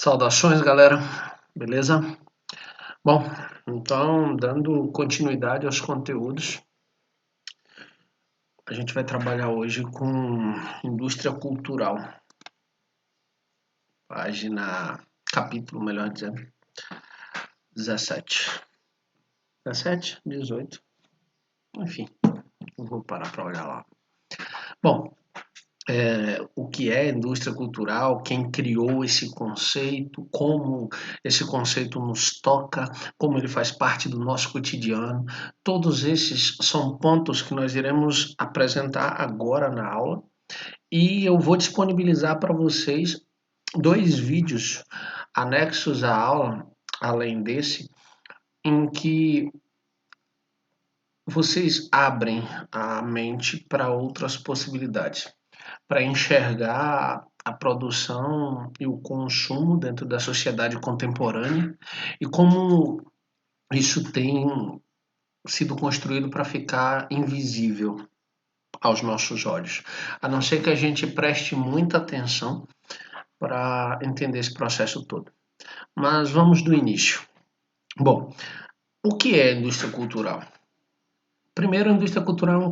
Saudações, galera. Beleza? Bom, então, dando continuidade aos conteúdos, a gente vai trabalhar hoje com indústria cultural. Capítulo, melhor dizendo, 17. 17? 18? Enfim, não vou parar para olhar lá. Bom, o que é indústria cultural, quem criou esse conceito, como esse conceito nos toca, como ele faz parte do nosso cotidiano. Todos esses são pontos que nós iremos apresentar agora na aula e eu vou disponibilizar para vocês 2 vídeos anexos à aula, além desse, em que vocês abrem a mente para outras possibilidades, para enxergar a produção e o consumo dentro da sociedade contemporânea e como isso tem sido construído para ficar invisível aos nossos olhos, a não ser que a gente preste muita atenção para entender esse processo todo. Mas vamos do início. Bom, o que é indústria cultural? Primeiro, a indústria cultural é um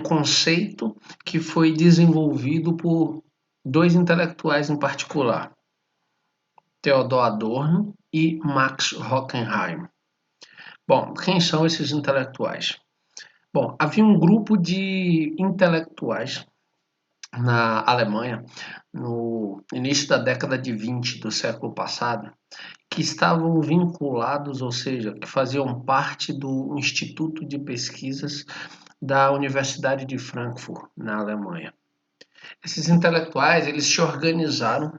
conceito que foi desenvolvido por 2 intelectuais em particular, Theodor Adorno e Max Horkheim. Bom, quem são esses intelectuais? Bom, havia um grupo de intelectuais na Alemanha, no início da década de 20 do século passado, que estavam vinculados, ou seja, que faziam parte do Instituto de Pesquisas da Universidade de Frankfurt, na Alemanha. Esses intelectuais, eles se organizaram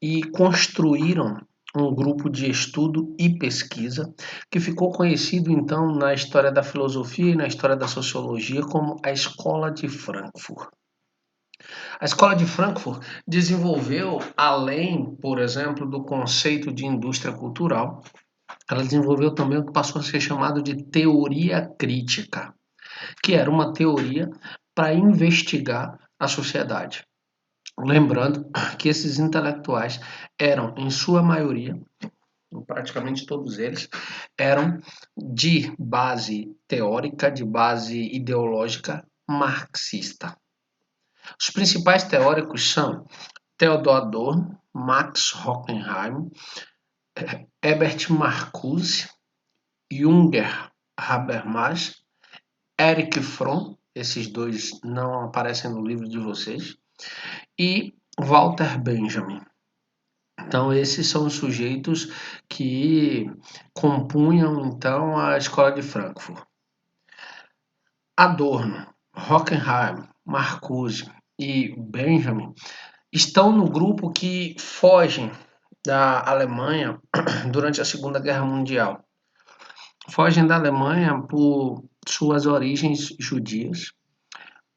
e construíram um grupo de estudo e pesquisa que ficou conhecido então na história da filosofia e na história da sociologia como a Escola de Frankfurt. A Escola de Frankfurt desenvolveu, além, por exemplo, do conceito de indústria cultural, ela desenvolveu também o que passou a ser chamado de teoria crítica, que era uma teoria para investigar a sociedade. Lembrando que esses intelectuais eram, em sua maioria, praticamente todos eles, eram de base teórica, de base ideológica marxista. Os principais teóricos são Theodor Adorno, Max Horkheim, Herbert Marcuse, Jürgen Habermas, Erich Fromm, esses 2 não aparecem no livro de vocês, e Walter Benjamin. Então, esses são os sujeitos que compunham, então, a Escola de Frankfurt. Adorno, Horkheim, Marcuse e Benjamin estão no grupo que fogem da Alemanha durante a Segunda Guerra Mundial. Fogem da Alemanha por suas origens judias,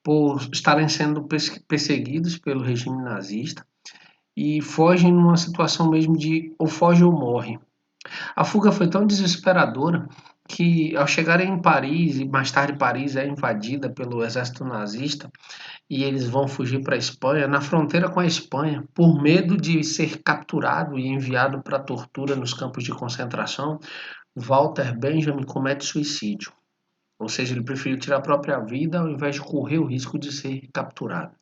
por estarem sendo perseguidos pelo regime nazista e fogem numa situação mesmo de ou foge ou morre. A fuga foi tão desesperadora que, ao chegarem em Paris, e mais tarde Paris é invadida pelo exército nazista, e eles vão fugir para a Espanha, na fronteira com a Espanha, por medo de ser capturado e enviado para a tortura nos campos de concentração, Walter Benjamin comete suicídio. Ou seja, ele preferiu tirar a própria vida ao invés de correr o risco de ser capturado.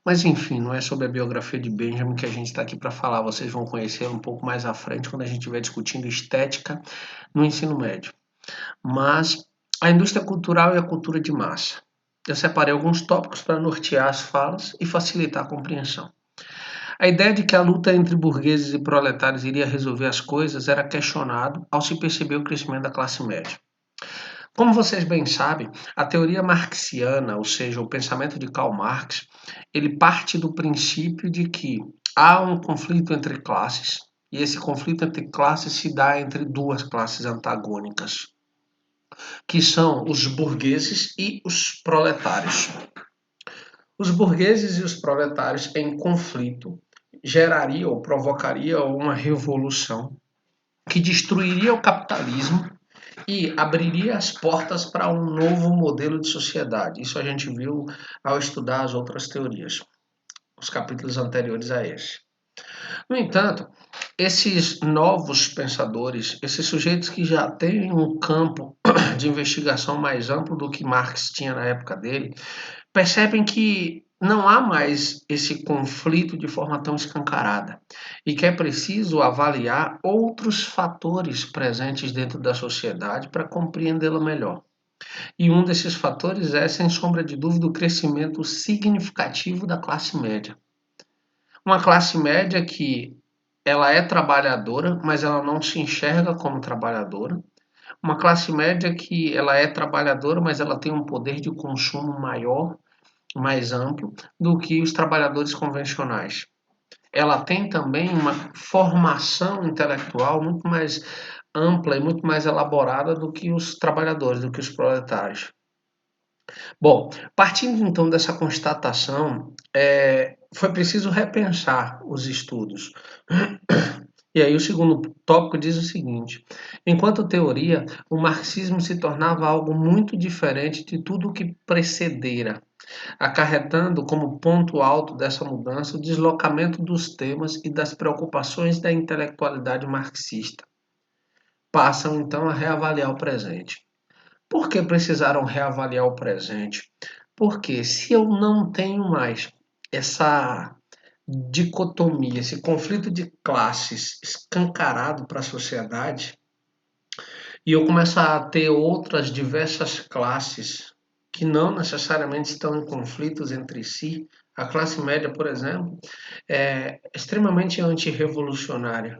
Mas enfim, não é sobre a biografia de Benjamin que a gente está aqui para falar. Vocês vão conhecê-lo um pouco mais à frente quando a gente estiver discutindo estética no ensino médio. Mas a indústria cultural e a cultura de massa. Eu separei alguns tópicos para nortear as falas e facilitar a compreensão. A ideia de que a luta entre burgueses e proletários iria resolver as coisas era questionado ao se perceber o crescimento da classe média. Como vocês bem sabem, a teoria marxiana, ou seja, o pensamento de Karl Marx, ele parte do princípio de que há um conflito entre classes, e esse conflito entre classes se dá entre 2 classes antagônicas, que são os burgueses e os proletários. Os burgueses e os proletários em conflito gerariam ou provocariam uma revolução que destruiria o capitalismo e abriria as portas para um novo modelo de sociedade. Isso a gente viu ao estudar as outras teorias, os capítulos anteriores a esse. No entanto, esses novos pensadores, esses sujeitos que já têm um campo de investigação mais amplo do que Marx tinha na época dele, percebem que não há mais esse conflito de forma tão escancarada e que é preciso avaliar outros fatores presentes dentro da sociedade para compreendê-la melhor. E um desses fatores é, sem sombra de dúvida, o crescimento significativo da classe média. Uma classe média que ela é trabalhadora, mas ela não se enxerga como trabalhadora. Uma classe média que ela é trabalhadora, mas ela tem um poder de consumo maior, mais amplo do que os trabalhadores convencionais. Ela tem também uma formação intelectual muito mais ampla e muito mais elaborada do que os trabalhadores, do que os proletários. Bom, partindo então dessa constatação, foi preciso repensar os estudos. E aí o segundo tópico diz o seguinte: enquanto teoria, o marxismo se tornava algo muito diferente de tudo o que precedera, acarretando como ponto alto dessa mudança o deslocamento dos temas e das preocupações da intelectualidade marxista. Passam então a reavaliar o presente. Por que precisaram reavaliar o presente? Porque se eu não tenho mais essa dicotomia, esse conflito de classes escancarado para a sociedade, e eu começo a ter outras diversas classes que não necessariamente estão em conflitos entre si, a classe média, por exemplo, é extremamente antirrevolucionária.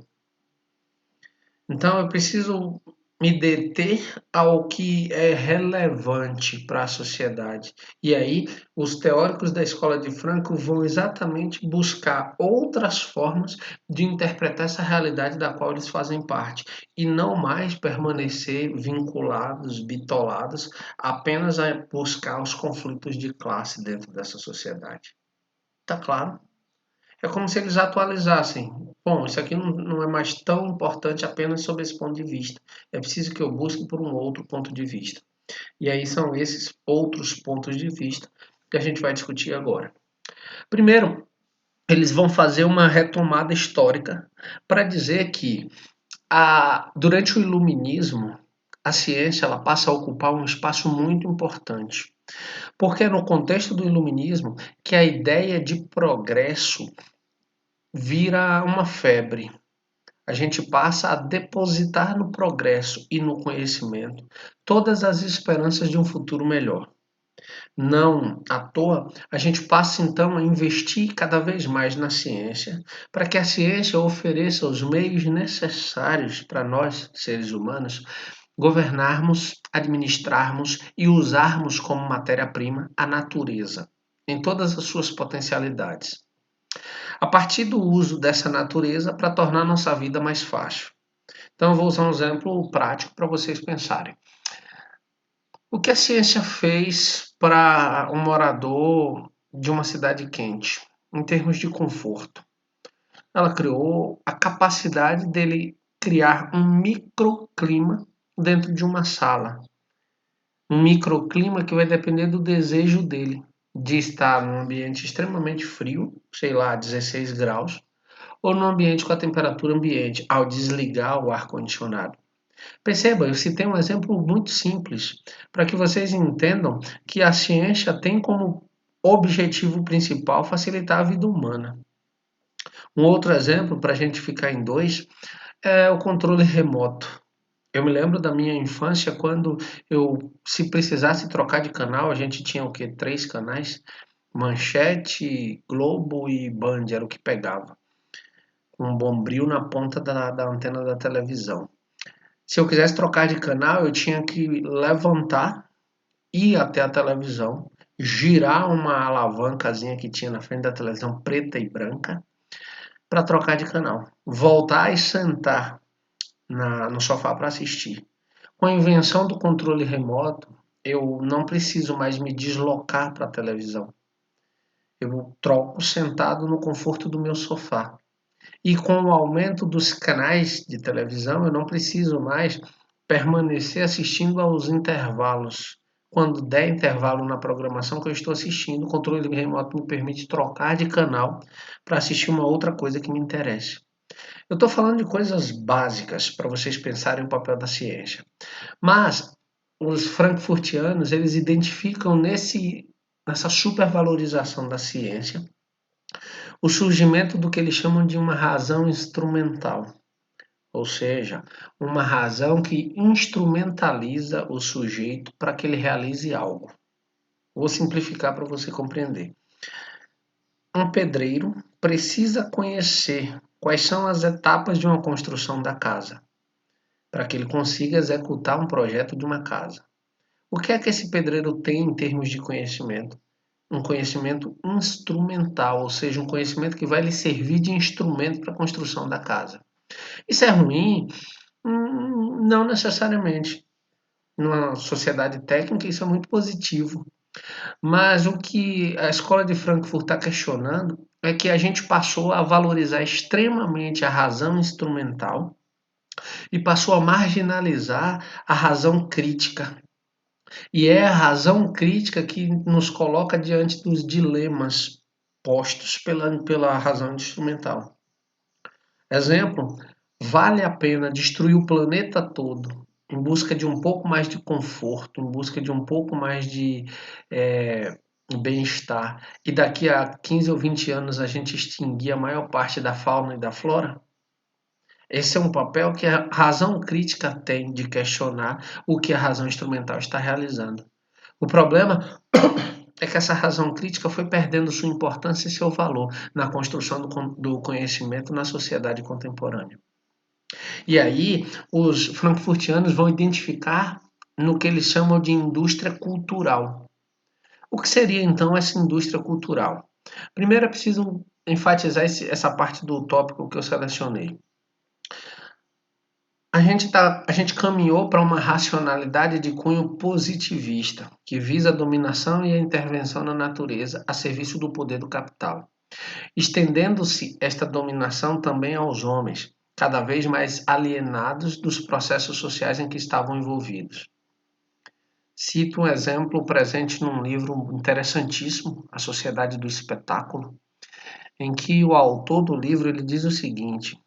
Então eu preciso me deter ao que é relevante para a sociedade. E aí, os teóricos da escola de Frankfurt vão exatamente buscar outras formas de interpretar essa realidade da qual eles fazem parte, e não mais permanecer vinculados, bitolados, apenas a buscar os conflitos de classe dentro dessa sociedade. Tá claro? É como se eles atualizassem. Bom, isso aqui não é mais tão importante apenas sob esse ponto de vista. É preciso que eu busque por um outro ponto de vista. E aí são esses outros pontos de vista que a gente vai discutir agora. Primeiro, eles vão fazer uma retomada histórica para dizer que durante o Iluminismo, a ciência ela passa a ocupar um espaço muito importante. Porque é no contexto do Iluminismo que a ideia de progresso vira uma febre. A gente passa a depositar no progresso e no conhecimento todas as esperanças de um futuro melhor. Não à toa, a gente passa então a investir cada vez mais na ciência, para que a ciência ofereça os meios necessários para nós, seres humanos, governarmos, administrarmos e usarmos como matéria-prima a natureza, em todas as suas potencialidades, a partir do uso dessa natureza para tornar nossa vida mais fácil. Então, eu vou usar um exemplo prático para vocês pensarem. O que a ciência fez para um morador de uma cidade quente, em termos de conforto? Ela criou a capacidade dele criar um microclima dentro de uma sala. Um microclima que vai depender do desejo dele de estar num ambiente extremamente frio, sei lá, 16 graus, ou no ambiente com a temperatura ambiente, ao desligar o ar-condicionado. Perceba, eu citei um exemplo muito simples, para que vocês entendam que a ciência tem como objetivo principal facilitar a vida humana. Um outro exemplo, para a gente ficar em dois, é o controle remoto. Eu me lembro da minha infância quando se precisasse trocar de canal, a gente tinha o quê? 3 canais? Manchete, Globo e Band era o que pegava, um bombril na ponta da antena da televisão. Se eu quisesse trocar de canal, eu tinha que levantar, ir até a televisão, girar uma alavancazinha que tinha na frente da televisão preta e branca para trocar de canal. Voltar e sentar no sofá para assistir. Com a invenção do controle remoto, eu não preciso mais me deslocar para a televisão. Eu troco sentado no conforto do meu sofá. E com o aumento dos canais de televisão, eu não preciso mais permanecer assistindo aos intervalos, quando der intervalo na programação que eu estou assistindo, o controle remoto me permite trocar de canal para assistir uma outra coisa que me interesse. Eu estou falando de coisas básicas para vocês pensarem o papel da ciência. Mas os frankfurtianos, eles identificam nessa supervalorização da ciência o surgimento do que eles chamam de uma razão instrumental, ou seja, uma razão que instrumentaliza o sujeito para que ele realize algo. Vou simplificar para você compreender. Um pedreiro precisa conhecer quais são as etapas de uma construção da casa, para que ele consiga executar um projeto de uma casa. O que é que esse pedreiro tem em termos de conhecimento? Um conhecimento instrumental, ou seja, um conhecimento que vai lhe servir de instrumento para a construção da casa. Isso é ruim? Não necessariamente. Numa sociedade técnica, isso é muito positivo. Mas o que a escola de Frankfurt está questionando é que a gente passou a valorizar extremamente a razão instrumental e passou a marginalizar a razão crítica. E é a razão crítica que nos coloca diante dos dilemas postos pela razão instrumental. Exemplo, vale a pena destruir o planeta todo em busca de um pouco mais de conforto, em busca de um pouco mais de bem-estar, e daqui a 15 ou 20 anos a gente extinguir a maior parte da fauna e da flora? Esse é um papel que a razão crítica tem de questionar o que a razão instrumental está realizando. O problema é que essa razão crítica foi perdendo sua importância e seu valor na construção do conhecimento na sociedade contemporânea. E aí, os frankfurtianos vão identificar no que eles chamam de indústria cultural. O que seria então essa indústria cultural? Primeiro é preciso enfatizar essa parte do tópico que eu selecionei. A gente caminhou para uma racionalidade de cunho positivista, que visa a dominação e a intervenção na natureza a serviço do poder do capital, estendendo-se esta dominação também aos homens, cada vez mais alienados dos processos sociais em que estavam envolvidos. Cito um exemplo presente num livro interessantíssimo, A Sociedade do Espetáculo, em que o autor do livro ele diz o seguinte: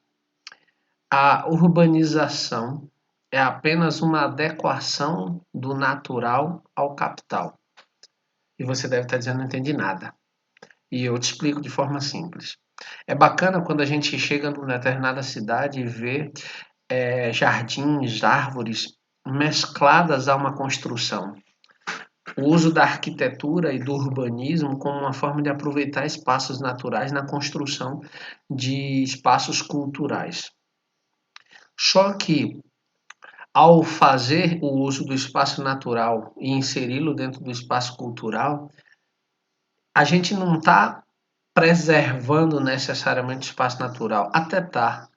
a urbanização é apenas uma adequação do natural ao capital. E você deve estar dizendo, não entendi nada. E eu te explico de forma simples. É bacana quando a gente chega numa determinada cidade e vê jardins, árvores mescladas a uma construção. O uso da arquitetura e do urbanismo como uma forma de aproveitar espaços naturais na construção de espaços culturais. Só que, ao fazer o uso do espaço natural e inseri-lo dentro do espaço cultural, a gente não está preservando necessariamente o espaço natural, até tá,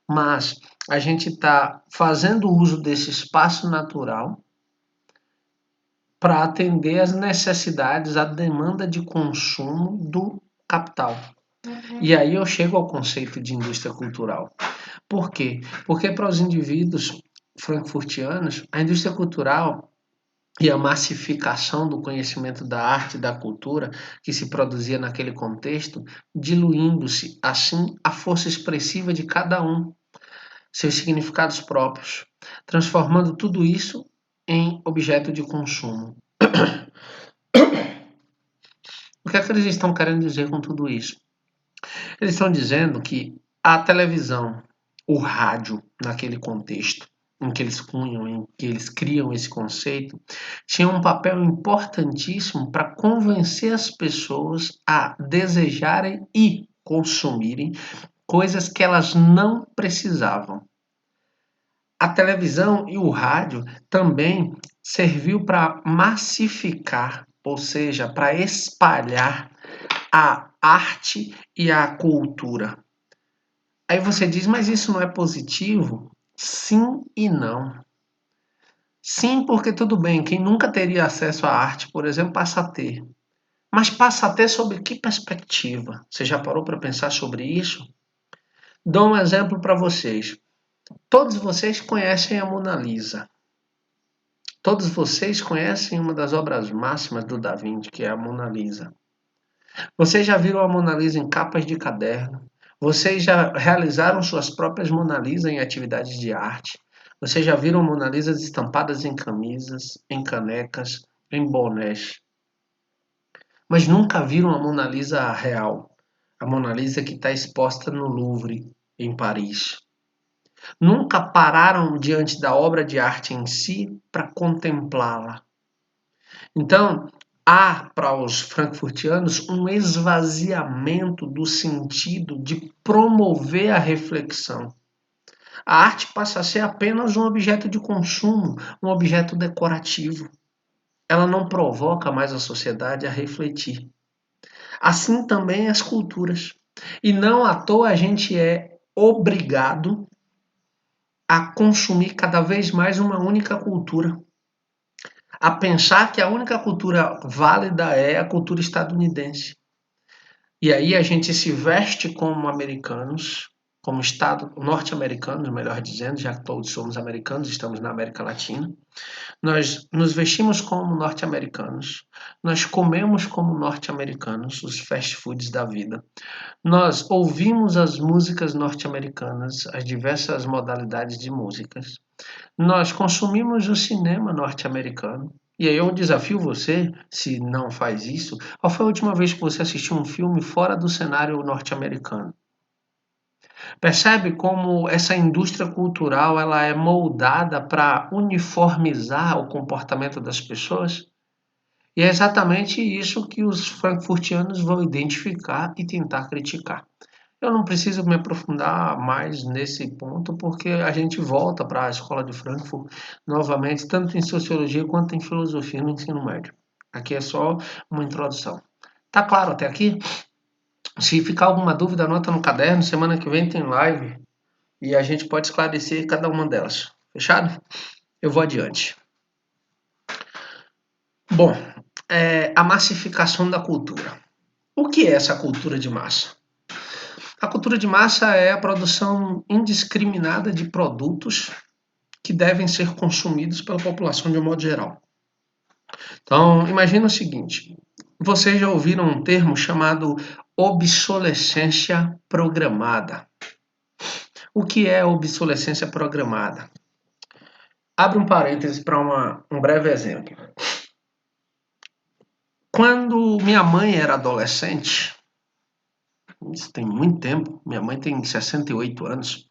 mas a gente está fazendo uso desse espaço natural para atender às necessidades, à demanda de consumo do capital. E aí eu chego ao conceito de indústria cultural. Por quê? Porque para os indivíduos frankfurtianos, a indústria cultural e a massificação do conhecimento da arte e da cultura que se produzia naquele contexto, diluindo-se, assim, a força expressiva de cada um, seus significados próprios, transformando tudo isso em objeto de consumo. O que é que eles estão querendo dizer com tudo isso? Eles estão dizendo que a televisão, o rádio, naquele contexto em que eles cunham, em que eles criam esse conceito, tinha um papel importantíssimo para convencer as pessoas a desejarem e consumirem coisas que elas não precisavam. A televisão e o rádio também serviu para massificar, ou seja, para espalhar a arte e a cultura. Aí você diz, mas isso não é positivo? Sim e não. Sim, porque tudo bem, quem nunca teria acesso à arte, por exemplo, passa a ter. Mas passa a ter sob que perspectiva? Você já parou para pensar sobre isso? Dou um exemplo para vocês. Todos vocês conhecem a Mona Lisa. Todos vocês conhecem uma das obras máximas do Da Vinci, que é a Mona Lisa. Vocês já viram a Mona Lisa em capas de caderno? Vocês já realizaram suas próprias Mona Lisa em atividades de arte? Vocês já viram Mona Lisas estampadas em camisas, em canecas, em bonés? Mas nunca viram a Mona Lisa real, a Mona Lisa que está exposta no Louvre, em Paris. Nunca pararam diante da obra de arte em si para contemplá-la. Então, há para os frankfurtianos um esvaziamento do sentido de promover a reflexão. A arte passa a ser apenas um objeto de consumo, um objeto decorativo. Ela não provoca mais a sociedade a refletir. Assim também as culturas. E não à toa a gente é obrigado a consumir cada vez mais uma única cultura. A pensar que a única cultura válida é a cultura estadunidense. E aí a gente se veste como americanos, como Estado norte-americanos, melhor dizendo, já que todos somos americanos, estamos na América Latina. Nós nos vestimos como norte-americanos, nós comemos como norte-americanos, os fast foods da vida. Nós ouvimos as músicas norte-americanas, as diversas modalidades de músicas. Nós consumimos o cinema norte-americano. E aí eu desafio você, se não faz isso, qual foi a última vez que você assistiu um filme fora do cenário norte-americano? Percebe como essa indústria cultural ela é moldada para uniformizar o comportamento das pessoas? E é exatamente isso que os frankfurtianos vão identificar e tentar criticar. Eu não preciso me aprofundar mais nesse ponto, porque a gente volta para a escola de Frankfurt novamente, tanto em sociologia quanto em filosofia no ensino médio. Aqui é só uma introdução. Tá claro até aqui? Se ficar alguma dúvida, anota no caderno. Semana que vem tem live e a gente pode esclarecer cada uma delas. Fechado? Eu vou adiante. Bom, a massificação da cultura. O que é essa cultura de massa? A cultura de massa é a produção indiscriminada de produtos que devem ser consumidos pela população de um modo geral. Então, imagina o seguinte: vocês já ouviram um termo chamado obsolescência programada. O que é obsolescência programada? Abre um parêntese para um breve exemplo. Quando minha mãe era adolescente, isso tem muito tempo, minha mãe tem 68 anos,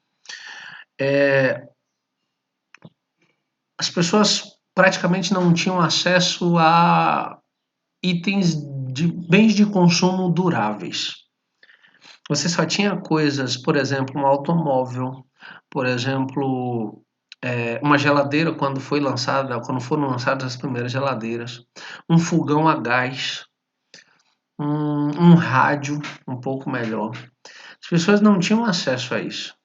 as pessoas praticamente não tinham acesso a itens de bens de consumo duráveis. Você só tinha coisas, por exemplo, um automóvel, por exemplo, uma geladeira quando foram lançadas as primeiras geladeiras, um fogão a gás, um rádio um pouco melhor. As pessoas não tinham acesso a isso.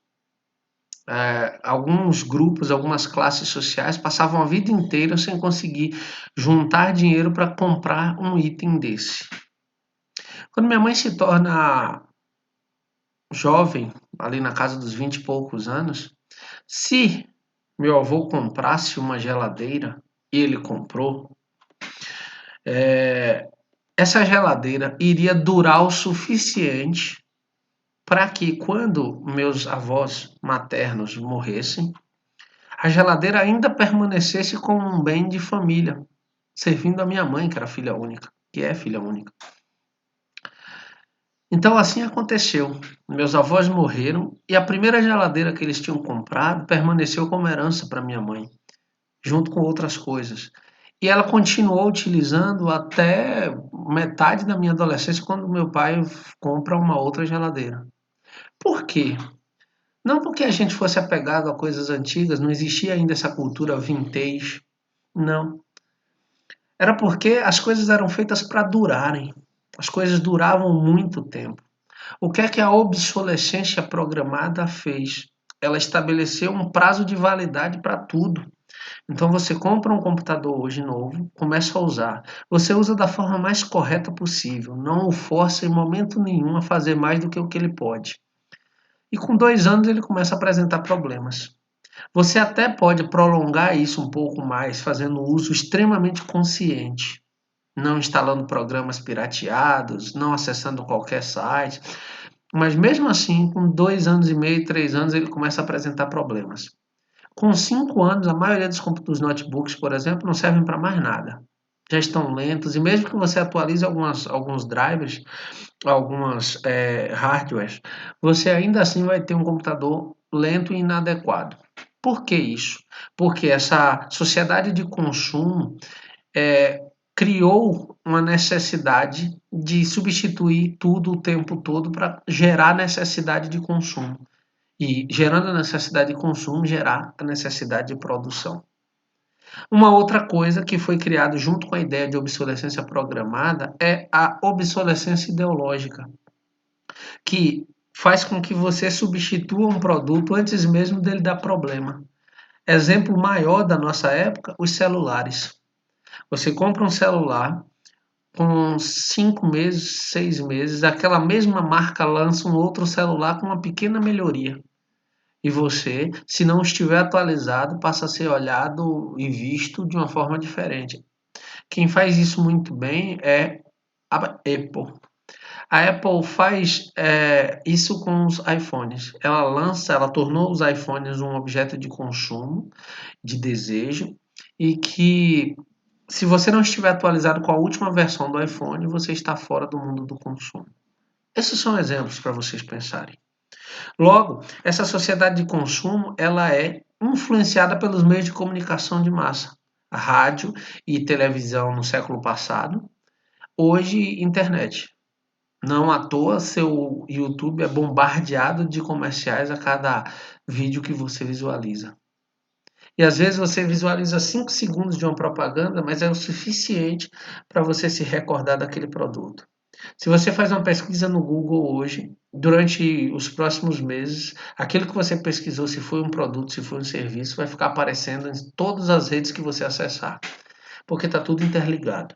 Alguns grupos, algumas classes sociais passavam a vida inteira sem conseguir juntar dinheiro para comprar um item desse. Quando minha mãe se torna jovem, ali na casa dos 20 e poucos anos, se meu avô comprasse uma geladeira, e ele comprou, essa geladeira iria durar o suficiente para que quando meus avós maternos morressem, a geladeira ainda permanecesse como um bem de família, servindo a minha mãe, que era filha única, que é filha única. Então assim aconteceu. Meus avós morreram e a primeira geladeira que eles tinham comprado permaneceu como herança para minha mãe, junto com outras coisas. E ela continuou utilizando até metade da minha adolescência, quando meu pai compra uma outra geladeira. Por quê? Não porque a gente fosse apegado a coisas antigas, não existia ainda essa cultura vintage, não. Era porque as coisas eram feitas para durarem. As coisas duravam muito tempo. O que é que a obsolescência programada fez? Ela estabeleceu um prazo de validade para tudo. Então você compra um computador hoje novo, começa a usar. Você usa da forma mais correta possível, não o força em momento nenhum a fazer mais do que o que ele pode. E com 2 anos ele começa a apresentar problemas. Você até pode prolongar isso um pouco mais, fazendo uso extremamente consciente, não instalando programas pirateados, não acessando qualquer site, mas mesmo assim, com 2 anos e meio, 3 anos, ele começa a apresentar problemas. Com 5 anos, a maioria dos notebooks, por exemplo, não servem para mais nada. Já estão lentos, e mesmo que você atualize alguns drivers, algumas hardwares, você ainda assim vai ter um computador lento e inadequado. Por que isso? Porque essa sociedade de consumo é, criou uma necessidade de substituir tudo o tempo todo para gerar necessidade de consumo. E gerando a necessidade de consumo, gerar a necessidade de produção. Uma outra coisa que foi criada junto com a ideia de obsolescência programada é a obsolescência ideológica, que faz com que você substitua um produto antes mesmo dele dar problema. Exemplo maior da nossa época, os celulares. Você compra um celular, com 5 meses, 6 meses, aquela mesma marca lança um outro celular com uma pequena melhoria. E você, se não estiver atualizado, passa a ser olhado e visto de uma forma diferente. Quem faz isso muito bem é a Apple. A Apple faz isso com os iPhones. Ela tornou os iPhones um objeto de consumo, de desejo, e que se você não estiver atualizado com a última versão do iPhone, você está fora do mundo do consumo. Esses são exemplos para vocês pensarem. Logo, essa sociedade de consumo, ela é influenciada pelos meios de comunicação de massa. A rádio e televisão no século passado, hoje internet. Não à toa seu YouTube é bombardeado de comerciais a cada vídeo que você visualiza. E às vezes você visualiza 5 segundos de uma propaganda, mas é o suficiente para você se recordar daquele produto. Se você faz uma pesquisa no Google hoje, durante os próximos meses, aquilo que você pesquisou, se foi um produto, se foi um serviço, vai ficar aparecendo em todas as redes que você acessar, porque está tudo interligado.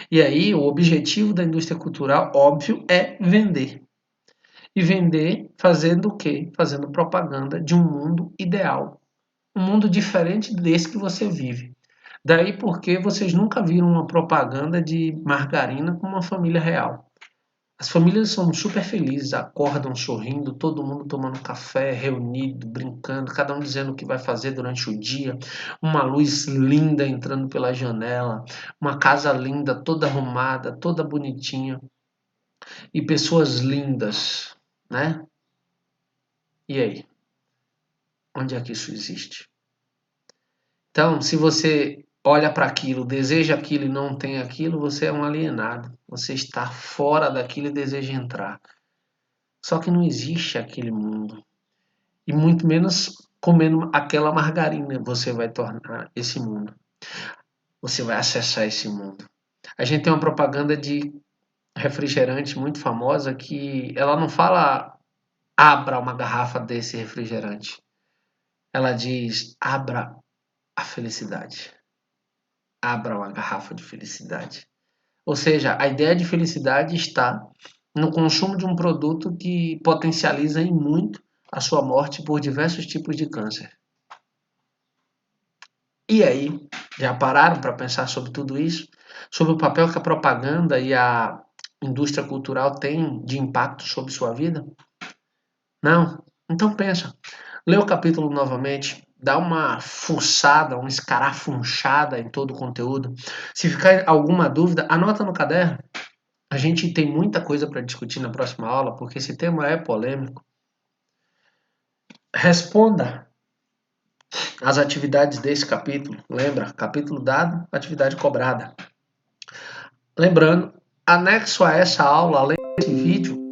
E aí, o objetivo da indústria cultural, óbvio, é vender. E vender fazendo o quê? Fazendo propaganda de um mundo ideal. Um mundo diferente desse que você vive. Daí porque vocês nunca viram uma propaganda de margarina com uma família real. As famílias são super felizes, acordam sorrindo, todo mundo tomando café, reunido, brincando, cada um dizendo o que vai fazer durante o dia, uma luz linda entrando pela janela, uma casa linda, toda arrumada, toda bonitinha e pessoas lindas, né? E aí? Onde é que isso existe? Então, se você olha para aquilo, deseja aquilo e não tem aquilo, você é um alienado. Você está fora daquilo e deseja entrar. Só que não existe aquele mundo. E muito menos comendo aquela margarina você vai tornar esse mundo. Você vai acessar esse mundo. A gente tem uma propaganda de refrigerante muito famosa que ela não fala abra uma garrafa desse refrigerante. Ela diz abra a felicidade. Abra uma garrafa de felicidade. Ou seja, a ideia de felicidade está no consumo de um produto que potencializa em muito a sua morte por diversos tipos de câncer. E aí, já pararam para pensar sobre tudo isso? Sobre o papel que a propaganda e a indústria cultural têm de impacto sobre sua vida? Não? Então pensa. Lê o capítulo novamente, dá uma fuçada, uma escarafunchada em todo o conteúdo. Se ficar alguma dúvida, anota no caderno. A gente tem muita coisa para discutir na próxima aula, porque esse tema é polêmico. Responda as atividades desse capítulo. Lembra? Capítulo dado, atividade cobrada. Lembrando, anexo a essa aula, além desse vídeo,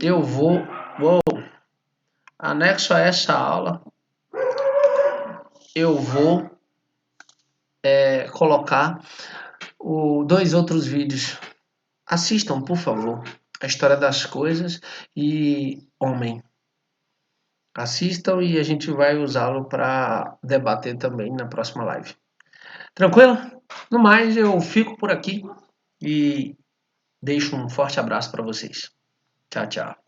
anexo a essa aula, eu vou colocar dois outros vídeos. Assistam, por favor, a história das coisas e Homem. Assistam e a gente vai usá-lo para debater também na próxima live. Tranquilo? No mais, eu fico por aqui e deixo um forte abraço para vocês. Tchau, tchau.